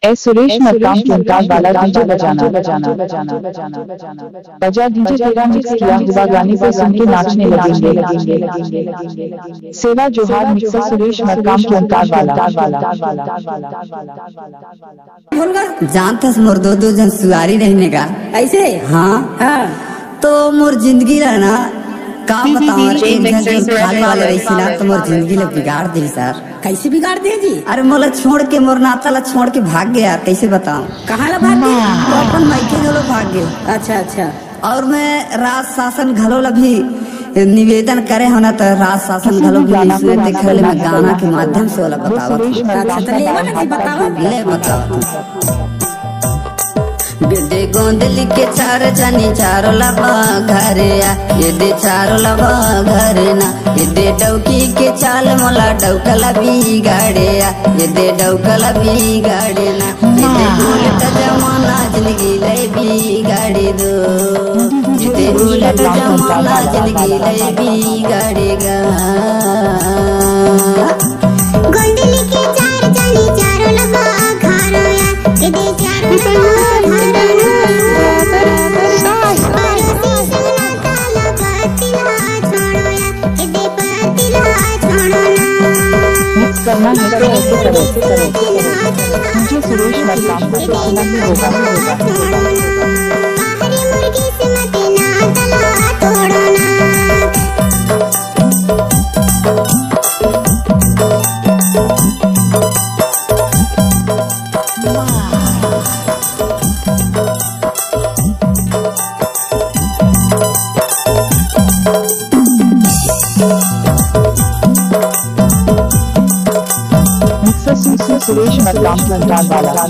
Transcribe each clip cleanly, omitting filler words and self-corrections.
ए सुरेश मरकाम टुनटाल वाला डीजे बजाना बजा डीजे तेरा मिक्स किया हुआ गाने को सुन के नाचने लगेंगे। सेवा जोहार मिक्सर सुरेश मरकाम टुनटाल वाला। जानते मोर दो जन सुआरी रहने का ऐसे हाँ तो मोर जिंदगी रहना का बताओ एक जन खाने वाले ऐसी ना तो मोर जिंदगी ला बिगाड़ दी सर। कैसे बिगाड़ दिया जी? अरे मोला छोड़ के मोर नाता ला छोड़ के भाग गया, कैसे बताऊं? कहाँ ला भाग गया? तो अपन मायके घलो भाग गए। अच्छा और मैं राज शासन घलो ला भी निवेदन करे होना तो राज शासन घलो भी देखे मैं गाना के माध्यम से वाला बताओ। ले बताओ दे गोंदली के चार जानी चारो लबा घरे ये दे चारो लबा घरे ना ये दे डौकी के चाल मोला डौकला भी गाड़े ये दे डौकला भी गाड़े ना ये दे उलट जमाना जिंदगी ले भी गाड़ी दो ये दे उलट जमाना जिंदगी ले भी गाड़ेगा। गोंदली के चार जानी चारो लबा घरे ये दे चारो करना है तो ऐसे करो मुझे सुरेश मरकाम को सुनना ही होगा। सुरेश मरकाम टुनटाल वाला।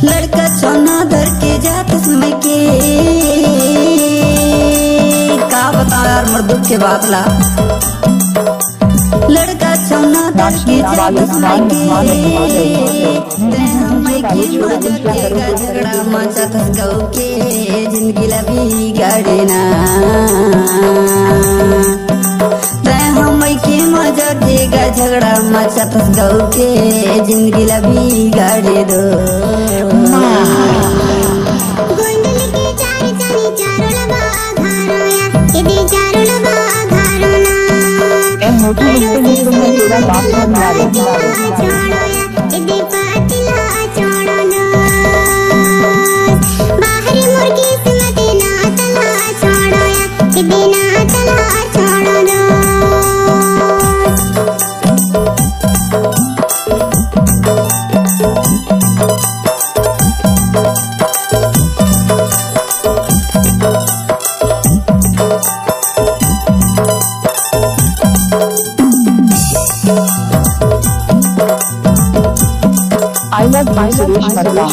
लड़का सोना धर के जात समय के का बता यार मर दुख के बात ला। लड़का सोना धर के जात समय के झगड़ा मचा गौ के जिंदगी ला बिगाड़े ना के मजा देगा झगड़ा मचा गौ के जिंदगी ला बिगाड़े दो। तेरा बाप I love you Suresh Markam.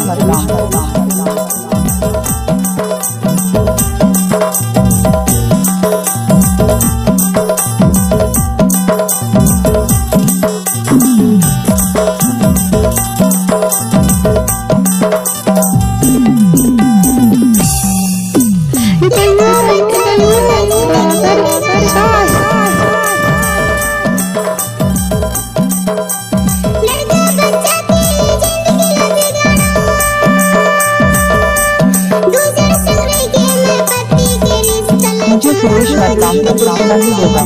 मुझे सुरेश मरकाम को सुनना ही होगा।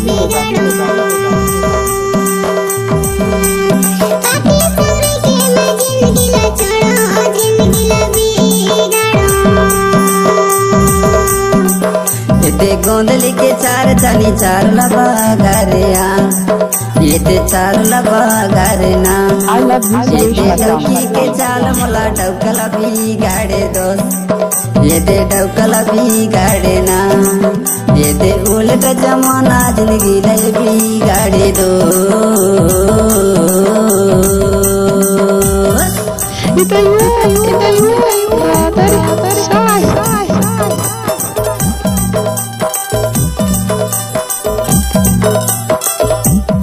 ये गोंदली के चार जानी चार लबा घरे ये दे चार लबा घरे ना ये दे डौकी के चाल मोला डौकला भी गाड़े दोस्त ये दे डौकला भी गाड़े ना ये दे उलट जमाना जिंदगी ले भी गाड़े दो।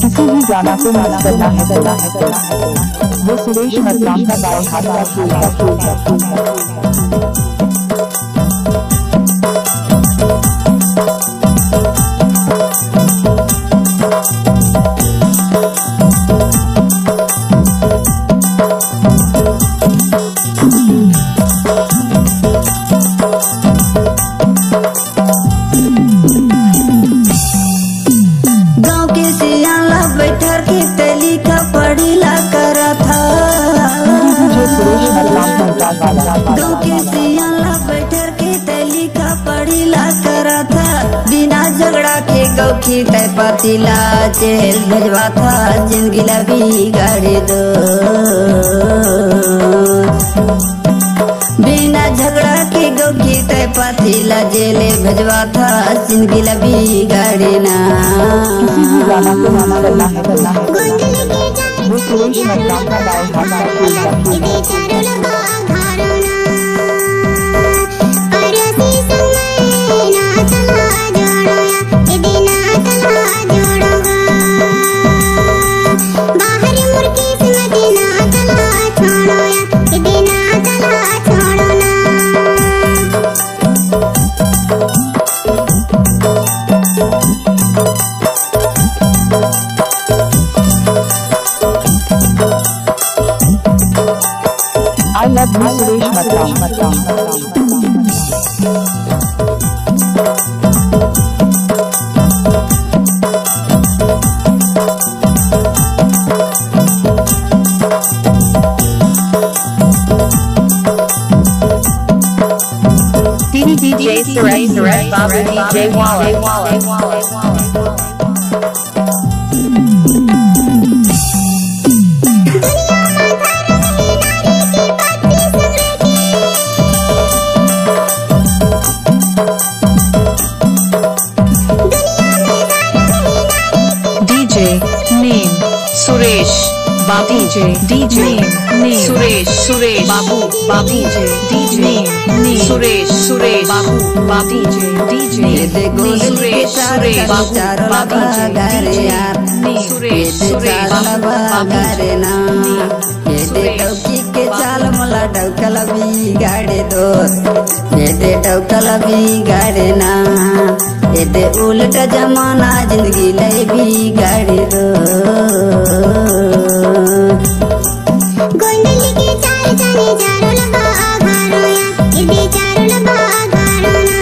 किसी भी गाना को मिक्स करना है। वो सुरेश मतलाम का दाएं हाथ का गौखी तय पतिला जेल भेजवा था जिंदगी लबी गाड़ी दो बिना झगड़ा के गौखी तय पतिला जेल भेजवा था जिंदगी लबी गाड़ी ना वो सुरेश मतलाम का दाएं हाथ I love you, Suresh Matlam. DJ Suresh Babu DJ Walla. Name Suresh Babu DJ name Suresh Babu DJ name Suresh Babu DJ Suresh Babu के चाल मला डौकल बिगाड़े दोस्त दे डौकल बिगाड़े ना दे उल्टा जमाना जिंदगी ले बिगाड़े दो गोंडली के चार जाने जारो लबा घरोया इदे चारो लबा घरोना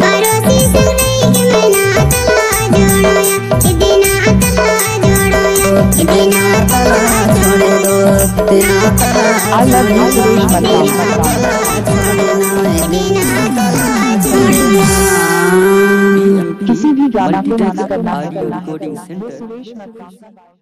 परोसी संग नहीं के मैं ना तला जोड़ोया इदे ना तला जोड़ोया इदे ना तला जोड़े दो तेना तला I love you, Suresh Matlam. किसी भी गाना को मिक्स करना है वो सुरेश मतलाम।